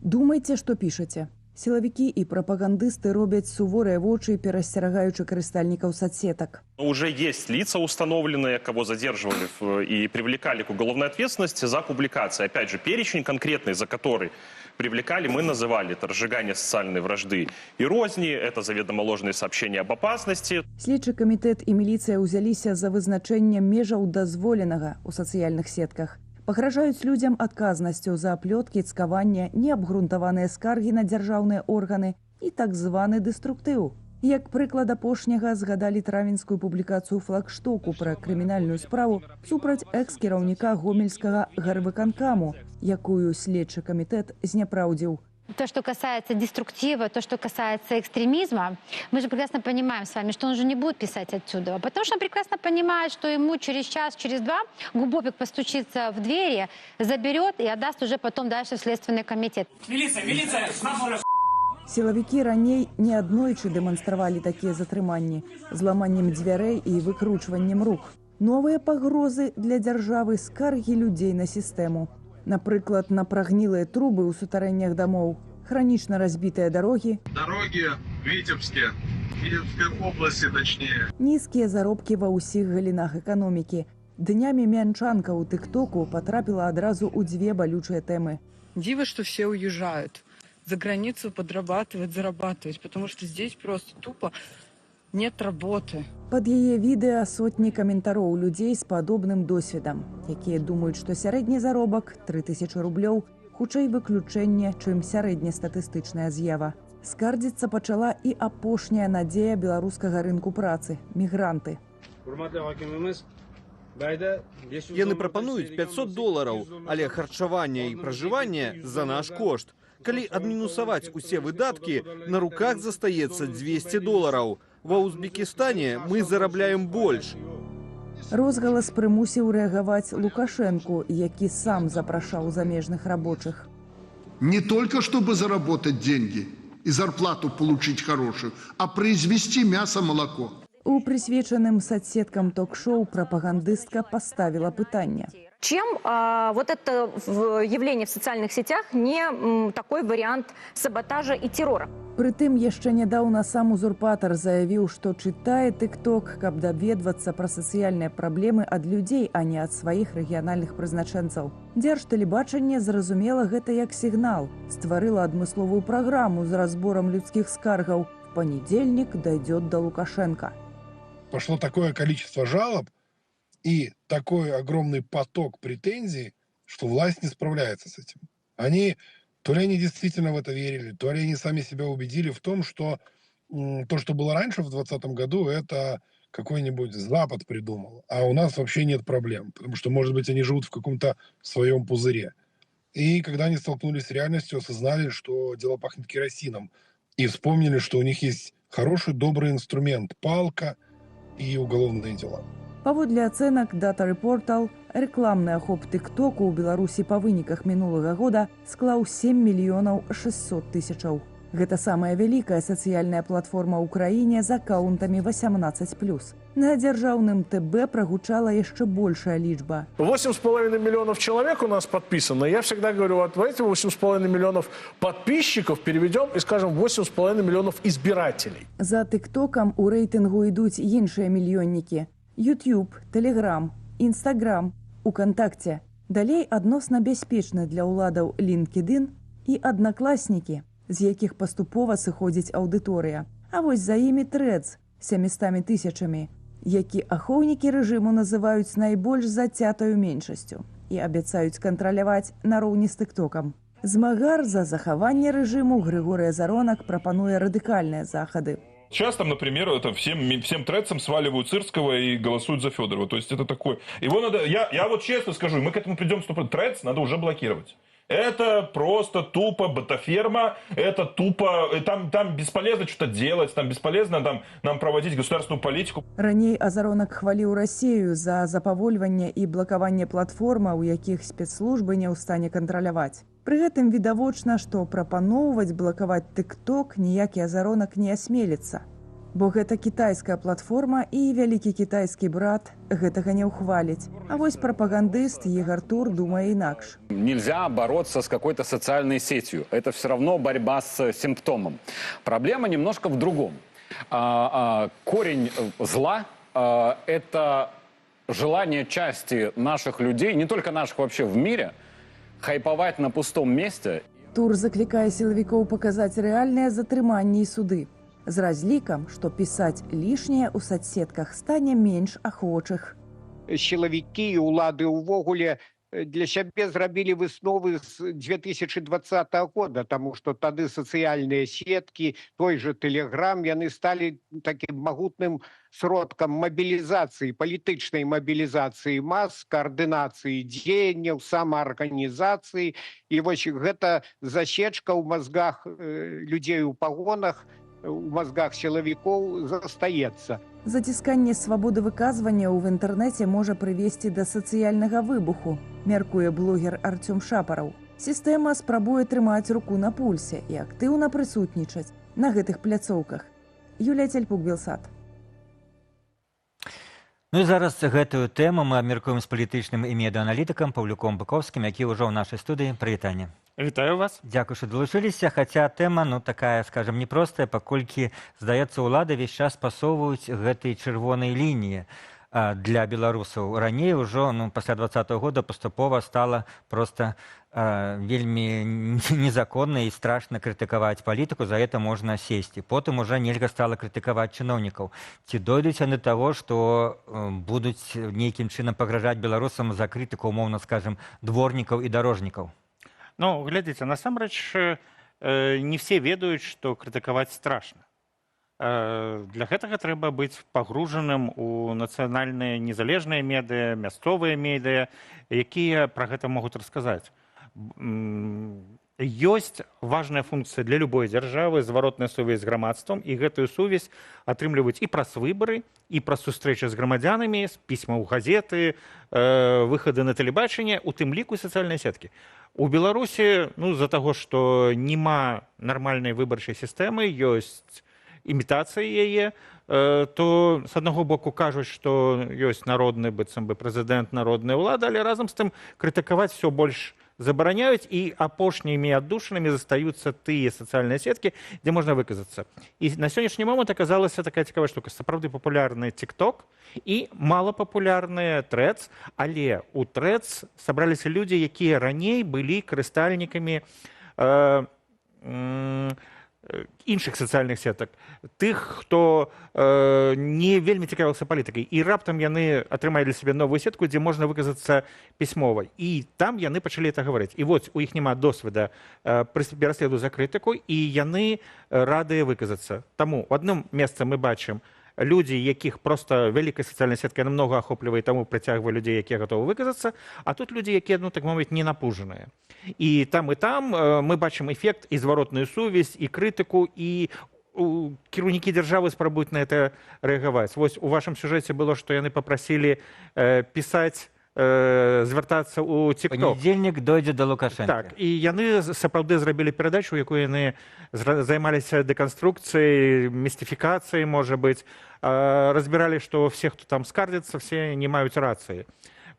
Думайте, што пішаце. Сілавікі і прапагандысты робяць суворыя вочы, перасцерагаючы карыстальнікаў соцсетак. Уже есть лица установленные, кого задерживали и привлекали к уголовной ответственности за публикации. Опять же, перечень конкретный, за который привлекали, мы называли. Это разжигание социальной вражды и розни, это заведомо ложные сообщения об опасности. Следчы камітэт і міліцыя ўзяліся за вызначэнне межаў дазволенага ў сацыяльных сетках. Пагражаюць людзям адказнасцю за аплёткі, цкаванне, неабгрунтаваныя скаргі на дзяржаўныя органы і так званы дэструктыў. Як прыклад апошняга згадалі травеньскую публікацыю флагштоку пра крымінальную справу супраць экс-кіраўніка гомельскага гарвыканкаму, якую следчы камітэт зняпраўдзіў. То, что касается деструктива, то, что касается экстремизма, мы же прекрасно понимаем с вами, что он уже не будет писать отсюда, потому что он прекрасно понимает, что ему через час, через два Губопик постучится в двери, заберет и отдаст уже потом дальше в Следственный комитет. Милиция! Сілавікі раней неаднойчы дэманстравалі такія затрыманні зламаннем дзвярэй і выкручваннем рук. Новыя пагрозы для дзяржавы, скаргі людзей на сістэму. Напрыклад, на прагнілыя трубы ў сутарэннях дамоў, хранічна разбітыя дарогі, Витебские, Витебской области точнее. Нізкія заробкі ва ўсіх галінах эканомікі. Днямі мянчанка ў тыктоку потрапіла адразу ў дзве балючыя тэмы. Диво, что все уезжают за границу подрабатывать, зарабатывать, потому что здесь просто тупо нет работы. Пад яе відэа сотні каментароў людзей з падобным досведам, якія думаюць, што сярэдні заробак 3000 рублёў хутчэй выключэнне, чым сярэднестатыстычная з'ява. Скардзіцца пачала і апошняя надзея беларускага рынку працы мігранты. Яны прапануюць $500, але харчаванне і пражыванне за наш кошт. Калі адмінусаваць усе выдаткі, на руках застаецца $200. Ва Узбекістане мы зарабляем больш. Розгалас прымусіў рэагаваць Лукашэнку, які сам запрашаў замежных рабочих. Не только чтобы заработать деньги и зарплату получить хорошую, а произвести мясо, молоко. У присвечаным соцсеткам ток-шоу прапагандыстка поставила пытанне. Чем вот это явление в социальных сетях не такой вариант саботажа и террора? Прытым яшчэ нядаўна сам узурпатар заявіў, што чытае тык-ток, каб даведвацца пра сацыяльныя праблемы ад людзей, а не ад сваіх рэгіянальных прызначэнцаў. Дзяржтэлебачанне зразумела гэта як сігнал, стварыла адмысловую праграму з разборам людскіх скаргаў. В панедельник дойдет до Лукашенко. Пошло такое количество жалоб и такой огромный поток претензий, что власть не справляется с этим. То ли они действительно в это верили, то ли они сами себя убедили в том, что то, что было раньше в 2020 году, это какой-нибудь Запад придумал. А у нас вообще нет проблем, потому что, может быть, они живут в каком-то своем пузыре. И когда они столкнулись с реальностью, осознали, что дело пахнет керосином. И вспомнили, что у них есть хороший, добрый инструмент – палка и уголовные дела. Паводле ацэнак Data Reportal, рэкламны ахоп тык-току ў Беларусі па выніках мінулага года склаў 7 600 000. Гэта самая вялікая сацыяльная платформа ў краіне з акаунтамі 18+. На дзяржаўным ТБ прогучала яшчэ большая лічба. 8,5 миллионов человек у нас подписано. Я всегда говорю, вот эти 8,5 миллионов подписчиков переведем и скажем 8,5 миллионов избирателей. За тык-токам у рэйтынгу ідуць іншыя мільённікі. YouTube, Telegram, Instagram, УКонтакте. Далей адносна бяспечны для ўладаў LinkedIn і Аднакласнікі, з якіх паступова сыходзіць аўдыторыя. А вось за імі Threads 700 000, які ахоўнікі рэжыму называюць найбольш зацятаю меншасцю і абяцаюць кантраляваць нароўні з тык-токам. Змагар за захаванне рэжыму Григорий Заронак прапануе радыкальныя захады. Сейчас там, например, это всем трэцам сваливают Сырского и голосуют за Федорова. То есть это такое... Его надо... Я вот честно скажу, мы к этому придем, что трэц надо уже блокировать. Это просто тупо ботаферма, это тупо... Там бесполезно что-то делать, там бесполезно нам проводить государственную политику. Раней Азаронак хваліў Расію за запавольванне і блакаванне платформа, у якіх спецслужбы не ў стане кантраляваць. Пры гэтым відавочна, што прапаноўваць блакаваць тык-ток ніякі Азаронак не асмеліцца. Бо гэта кітайская платформа і вялікі кітайскі брат гэтага не ўхваліць. А вось прапагандыст Ігор Тур думае інакш. Нельзя бороться с какой-то социальной сетью. Это все равно борьба с симптомом. Проблема немножко в другом. Корень зла – это желание части наших людей, не только наших вообще в мире, хайповать на пустом месте. Тур заклікае сілавікоў паказаць рэальныя затрыманні і суды. З разлікам, што пісаць лішняе ў соцсетках стане менш ахвочых. Сілавікі і ўлады ўвогуле для сябе зрабілі высновы з 2020 года, таму што тады сацыяльныя сеткі, той же Телеграм, яны сталі такім магутным сродкам мабілізацыі, палітычнай мабілізацыі мас, каардынацыі дзеянняў, самаарганізацыі. І вось гэта засечка ў мазгах людзей у пагонах, у мазгах сілавікоў застаецца. Зацісканне свабоды выказвання ў інтэрнэце можа прывесці да сацыяльнага выбуху, мяркуе блогер Артём Шапараў. Сістэма спрабуе трымаць руку на пульсе і актыўна прысутнічаць на гэтых пляцоўках. Юлія Цельпук-Белсад. Ну і зараз гэтую тэму мы абмяркуем з палітычным і медыааналітыкам Паўлюком Быковскім, які ўжо ў нашай студыі. Прывітанне. Вітаю вас. Дзякуй, што далучыліся, хаця тэма, такая, скажем, непростая, паколькі, здаецца, улады весь час пасоўваюць гэтай чырвонай лініі для беларусаў. Раней ўжо, пасля 2020 года паступова стала проста вельмі незаконна і страшна крытыкаваць палітыку, за гэта можна сесці. Потым уже нельга стала крытыкаваць чыноўнікаў. Ці дойдуць яны таго, што будуць нейкім чынам пагражаць беларусам за крытыку, умоўна скажем, дворнікаў і дарожнікаў? Глядзіце, насамрэч не все ведаюць, што крытыкаваць страшна. Для гэтага трэба быць пагружаным у нацыянальныя незалежныя медыа, мясцовыя медыа, якія пра гэта могуць расказаць. Ёсць важная функцыя для любой дзяржавы, зваротная сувязь з грамадствам, і гэтую сувязь атрымліваюць і праз выбары, і праз сустрэчы з грамадзянамі, з пісьмаў газеты, выхады на тэлебачанне, у тым ліку сацыяльныя сеткі. У Беларусі, з-за таго, што няма нармальнай выбарчай сістэмы, ёсць імітацыя яе, то з аднаго боку кажуць, што ёсць народны, быццам бы прэзідэнт, народная ўлада, але разам з тым крытыкаваць все больш забараняюць, і апошнімі аддушанымі застаюцца тыя сацыяльныя сеткі, дзе можна выказацца. І на сённяшні момант аказалася такая цікавая штука. Сапраўды папулярны TikTok і малапапулярны Threads, але у Threads сабраліся людзі, якія раней былі карыстальнікамі іншых сацыяльных сетак, тых, хто не вельмі цікавіўся палітыкай. І раптам яны атрымалі для сябе новую сетку, дзе можна выказацца пісьмова. І там яны пачалі это гаварыць. І вось у іх няма досведа пераследу за крытыку, і яны радыя выказацца. Таму у адным месцы мы бачым людзі, якіх проста вялікая сацыяльная сетка намнога ахоплівае, таму прыцягвае людзей, якія гатовы выказацца, а тут людзі, якія, так мовіць, не напужаныя. І там мы бачым эфект і зваротную сувязь, і крытыку, і кіраўнікі дзяржавы спрабуюць на это рэагаваць. Вось у вашым сюжэце было, што яны папрасілі пісаць, звяртацца ў TikTok. Панядзельнік дойдзе да Лукашэнка. Так, і яны сапраўды зрабілі перадачу, у якой яны займаліся дэканструкцыяй, містыфікацыяй, можа быць, разбіралі, што все, хто там скардзяцца, все не маюць рацыі.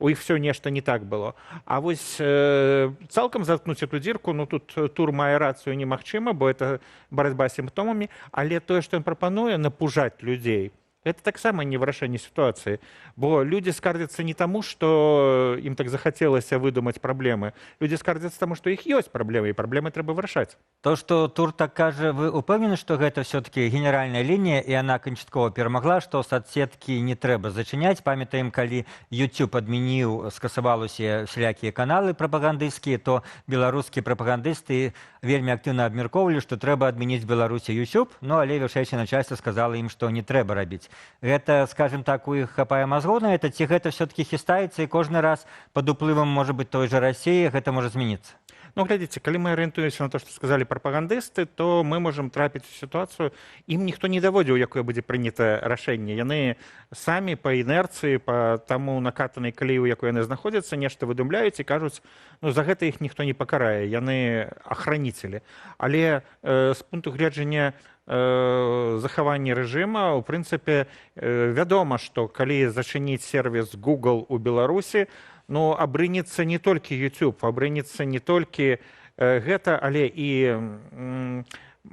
У іх все нешта не так было. А вось цалкам заткнуць эту дзірку, тут Тур мае рацыю немагчыма, бо это барацьба з сімптомамі, але тое, што ён прапануе, напужаць людзей, это таксама не вырашэнне сітуацыі, бо людзі скардзяцца не таму, што ім так захацелася выдумаць праблемы. Людзі скардзяцца таму, што іх ёсць праблемы, і праблемы трэба вырашаць. То, што Тур так кажа, вы упэўнены, што гэта все-таки генеральная лінія, і яна канчаткова перамагла, што соцсеткі не трэба зачыняць. Памятаем, калі YouTube адмяніў, скасаваў усе всялякія каналы прапагандысцкія, то беларускія прапагандысты вельмі актыўна абмяркоўвалі, што трэба адмяніць Беларусі YouTube, але вышэйшае начальство сказала ім, што не трэба рабіць. Гэта, скажем так, у іх хапае мазгоў на это, ці гэта все-таки хістаецца, і кожны раз пад уплывам, можа быць, той жа Расіі гэта можа змяніцца? Ну, глядзіце, калі мы арыентуемся на то, што сказалі прапагандысты, то мы можам трапіць у сітуацыю, ім ніхто не даводзіў, якое будзе прынята рашэнне. Яны самі па інерцыі, па таму накатанай калеі, у якой яны знаходзяцца, нешта выдумляюць і кажуць, ну, за гэта іх ніхто не пакарае, яны ахраніцелі. Але з пункту гледжання захавання рэжыма, у прынцыпе, вядома, што калі зачыніць сервіс Google у Беларусі, ну, абрынецца не толькі YouTube, абрынецца не толькі гэта, але і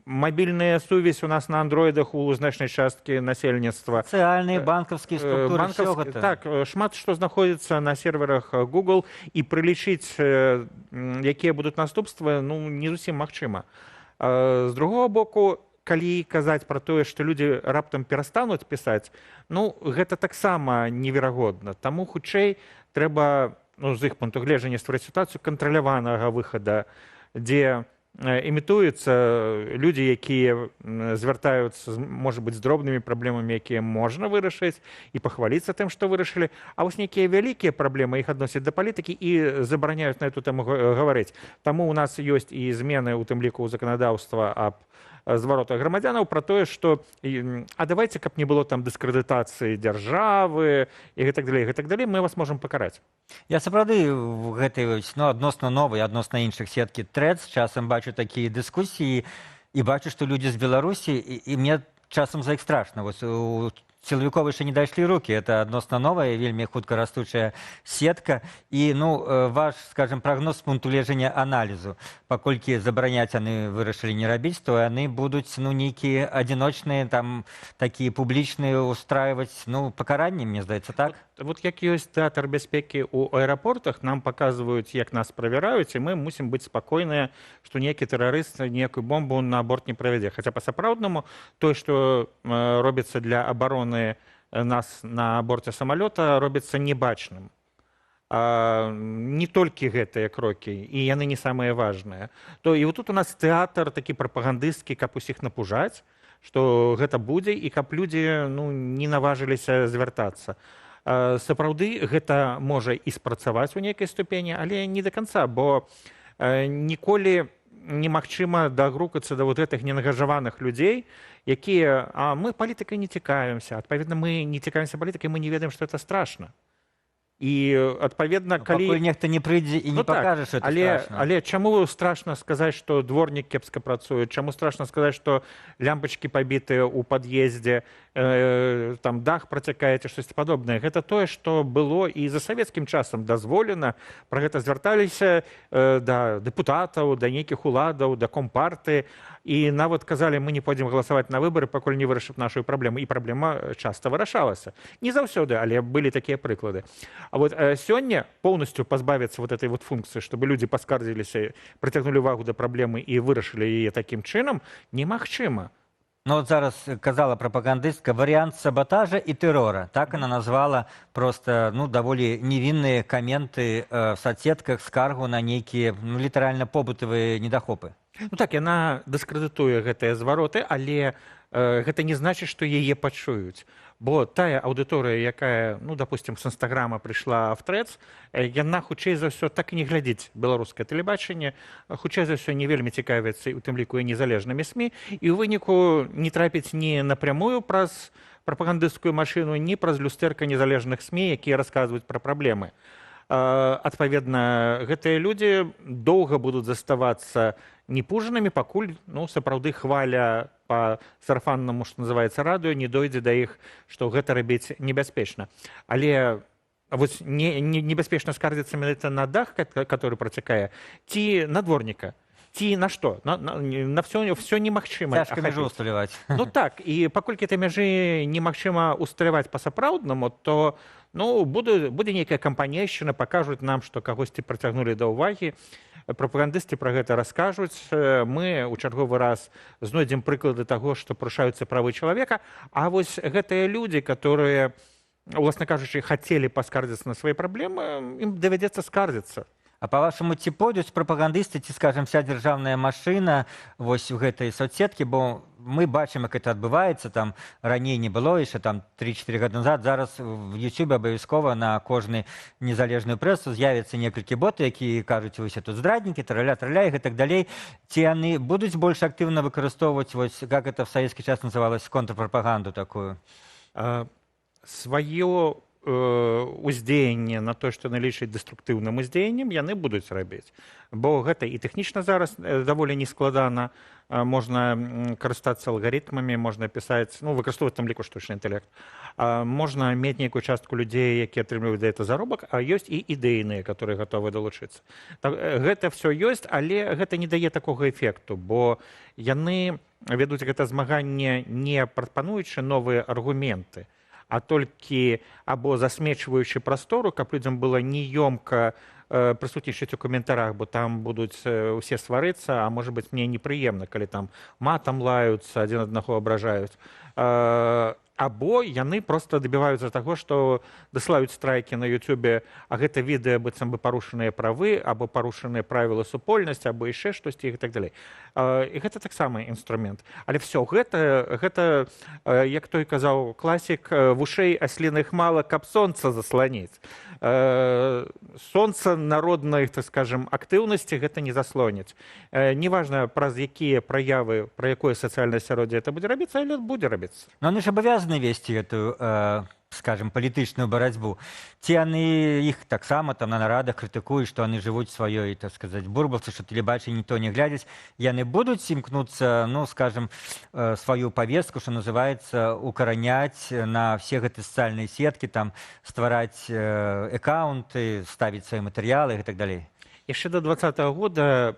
мабільная сувязь у нас на андроідах у значнай часткі насельніцтва. Сацыяльныя, банкаўскія структуры, всё гэта. Так, шмат што знаходзіцца на серверах Google, і прылічыць, якія будуць наступствы, ну, не зусім магчыма. З другого боку, калі казаць пра тое, што людзі раптам перастануць пісаць, ну, гэта таксама неверагодна. Таму хутчэй трэба, ну, з іх пункту гледжання стварыць сітуацыю кантраляванага выхада, дзе імітуюцца людзі, якія звяртаюцца, можа быць, з дробнымі праблемамі, якія можна вырашыць, і пахваліцца тым, што вырашылі. А вось нейкія вялікія праблемы іх адносяць да палітыкі і забараняюць на эту тэму гаварыць. Таму ў нас ёсць і змены, у тым ліку, ў заканадаўства аб зваротах грамадзянаў пра тое, што а давайце, каб не было там дыскрэдытацыі дзяржавы і гэтак далей, мы вас можам пакараць. Я сапраўды в гэтай, ну, адносна новай, адносна іншых сеткі Threads часам бачу такія дыскусіі і бачу, што людзі з Беларусі, і мне часам за іх страшна. Вось у сілавікоў яшчэ не дайшлі рукі, это адносна новая, вельмі хутка растучая сетка. І, ну, ваш, скажем, прагноз з пункту гледжання аналізу, паколькі забараняць яны вырашылі не рабіць, то яны будуць, ну, нейкія адзіночныя, там, такія публічныя устраиваць, ну, пакаранні, мне здаецца, так? Вот як ёсць тэатр бяспекі ў аэрапортах, нам паказваюць, як нас правяраюць, і мы мусім быць спакойныя, што нейкі тэрарыст ніякую бомбу на борт не правядзе. Хаця па-сапраўднаму тое, што робіцца для абароны нас на борце самалёта, робіцца небачным. Не толькі гэтыя крокі, і яны не самыя важныя. То і вот тут у нас тэатр такі прапагандысцкі, каб усіх напужаць, што гэта будзе, і каб людзі, ну, не наважыліся звяртацца. Сапраўды гэта можа і спрацаваць у нейкай ступені, але не да канца, бо ніколі немагчыма дагрукацца да вот гэтых неангажаваных людзей, якія, а мы палітыкай не цікавімся, адпаведна, мы не цікавімся палітыкай, мы не ведаем, што это страшна. І, адпаведна, калі... Пакуль нехта не прыйдзе і не пакажа, што это страшна. Але чаму страшна сказаць, што дворнік кепска працуе? Чаму страшна сказаць, што лямпачкі пабітыя ў пад'ездзе, там дах працякае ці штосьці падобнае? Гэта тое, што было і за савецкім часам дазволена. Пра гэта звярталіся да дэпутатаў, да нейкіх уладаў, да компарты. І нават казалі, мы не пойдзем галасаваць на выбары, пакуль не вырашым нашу праблему. І праблема часта вырашалася. Не заўсёды, але былі такія прыклады. А вот сёння полностью позбавиться вот этой вот функции, чтобы люди поскардзіліся, прыцягнулі увагу да праблемы і вырашылі яе такім чынам, немагчыма. Ну вот зараз казала прапагандыстка вариант саботажа и террора. Так она назвала просто, ну, даволі невинные комменты в соцсетках, скаргу на нейкія, ну, літаральна побытавыя недахопы. Ну так, яна дыскрэдытуе гэтыя звароты, але гэта не значыць, што яе пачуюць. Бо тая аўдыторыя, якая, ну, допустим, з Інстаграма прыйшла в Threads, яна хутчэй за ўсё так і не глядзіць беларускае тэлебачанне, хутчэй за ўсё не вельмі цікавіцца, у тым ліку і незалежнымі СМІ, і ў выніку не трапіць ні напрямую праз прапагандысцкую машыну, ні праз люстэрка незалежных СМІ, якія расказваюць пра праблемы. Адпаведна, гэтыя людзі доўга будуць заставацца непужанымі, пакуль, ну, сапраўды хваля па сарафаннаму, што называецца, радыё, не дойдзе да іх, што гэта рабіць небяспечна. Але вось небяспечна скардзіцца менавіта на дах, который працякае, ці на дворніка, ці на што? На все немагчыма. Цяжка мяжу усталяваць. Ну так, і паколькі этой мяжы немагчыма усталяваць па-сапраўднаму, то, ну, будзе нейкая кампанейшчына, пакажуць нам, што кагосьці прыцягнулі да ўвагі, прапагандысты пра гэта раскажуць, мы ў чарговы раз знойдзем прыклады таго, што парушаюцца правы чалавека, а вось гэтыя людзі, которые, уласна кажучы, хацелі паскардзіцца на свае праблемы, ім давядзецца скардзіцца. А па-вашаму, ці пойдуць прапагандысты, ці, скажам, вся дзяржаўная машына вось у гэтай соцсеткі, бо мы бачым, як это адбываецца, там раней не было, яшчэ там 3-4 гады назад, зараз в YouTube абавязкова на кожны незалежную прэсу з'явяцца некалькі боты, якія кажуць, вось тут здраднікі, траля-траля і гэтак далей. Ці яны будуць больш актыўна выкарыстоўваць, вось, как это в савецкі час называлось, контрпрапаганду такую? Сваё уздзеянне на то, што налічыць дэструктыўным уздзеяннем, яны будуць рабіць. Бо гэта і тэхнічна зараз даволі нескладана. Можна карыстацца алгарытмамі, можна пісаць, ну, выкарыстоўваць там ліку штучны інтэлект. Можна мець нейкую частку людзей, якія атрымліваюць за гэта заробак, а ёсць і ідэйныя, которые гатовы далучыцца. Гэта ўсё ёсць, але гэта не дае такога эфекту, бо яны вядуць гэта змаганне не прапануючы новыя аргументы, а толькі або засмечваючы прастору, каб людзям было неёмка прысутнічаць у каментарах, бо там будуць усе сварыцца, а можа быць, мне непрыемна, калі там матам лаюцца, адзін аднаго абражаюць. Або яны проста дабіваюцца таго, што дасылаюць страйкі на YouTube, а гэта відэа быццам бы парушаныя правы, або парушаныя правілы супольнасці, або яшчэ штосьці і так далей. І гэта таксама інструмент. Але ўсё гэта, як той казаў класік, вушэй асліных мала, каб сонца засланіць. Сонца народнай, так скажем, актыўнасці гэта не заслоніць. Неважна, праз якія праявы, пра якое сацыяльнае асяроддзе это будзе рабіцца, але будзе рабіцца. Но яны ж абавязаны весці гэтую, скажем, палітычную барацьбу. Ці яны іх таксама там на нарадах крытыкуюць, што яны жывуць сваёй, так сказаць, бурбалцы, што тэлебачанне ніхто не глядзіць. Яны будуць імкнуцца, ну, скажем, сваю павестку, што называецца, укараняць на все гэтыя сацыяльныя сеткі, там ствараць аккаунты, ставіць свае матэрыялы і так далей. Яшчэ до 2020 года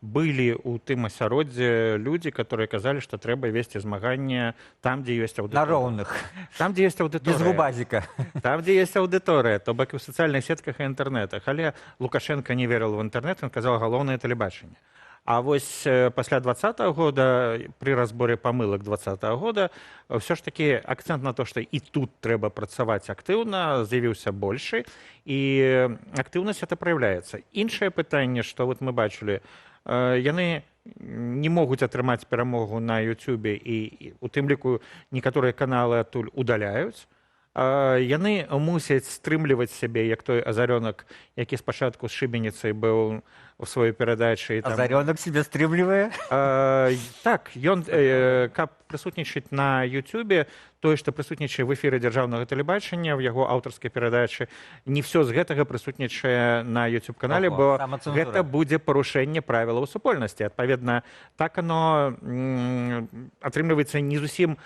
былі ў тым асяроддзе людзі, которые казалі, што трэба весці змаганне там, дзе ёсць аўдыторыя. На роўных. Там, дзе ёсць аўдыторыя. Без губазіка. Там, дзе ёсць аўдыторыя, то бок і ў сацыяльных сетках і інтэрнэтах. Але Лукашенко не верыў в інтэрнэт, ён казаў галоўнае тэлебачанне. А вось пасля 2020 года, пры разборы памылак 2020 года, ўсё ж такі акцэнт на то, што і тут трэба працаваць актыўна, з'явіўся большы, і актыўнасць это праяўляецца. Іншае пытанне, што вот мы бачылі, яны не могуць атрымаць перамогу на YouTube, і у тым ліку некаторыя каналы адтуль удаляюць. Яны мусяць стрымліваць сябе, як той азарёнак, які спачатку з шыбеніцай быў у сваёй перадачы. Азарёнак себе стрымлівае? Так, ён, каб прысутнічаць на YouTube, тое, што прысутнічае в эфіры дзяржаўнага тэлебачання, в яго аўтарскай перадачы, не ўсё з гэтага прысутнічае на YouTube-канале, бо гэта будзе парушэнне правілаў супольнасці. Адпаведна, так оно атрымліваецца не зусім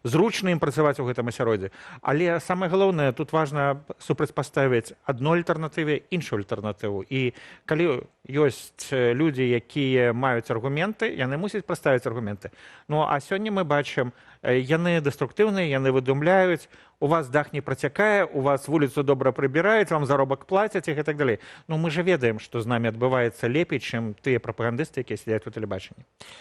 зручна ім працаваць у гэтым асяроддзі. Але самае галоўнае, тут важна супрацьпаставіць адной альтэрнатыве іншую альтэрнатыву. І калі ёсць людзі, якія маюць аргументы, яны мусяць прадставіць аргументы. Ну, а сёння мы бачым, яны дэструктыўныя, яны выдумляюць, у вас дах не працякае, у вас вуліцу добра прыбіраюць, вам заробак плацяць і так далей. Ну, мы же ведаем, што з намі адбываецца лепей, чым тыя прапагандысты, якія сядзяць у тэлебачанні.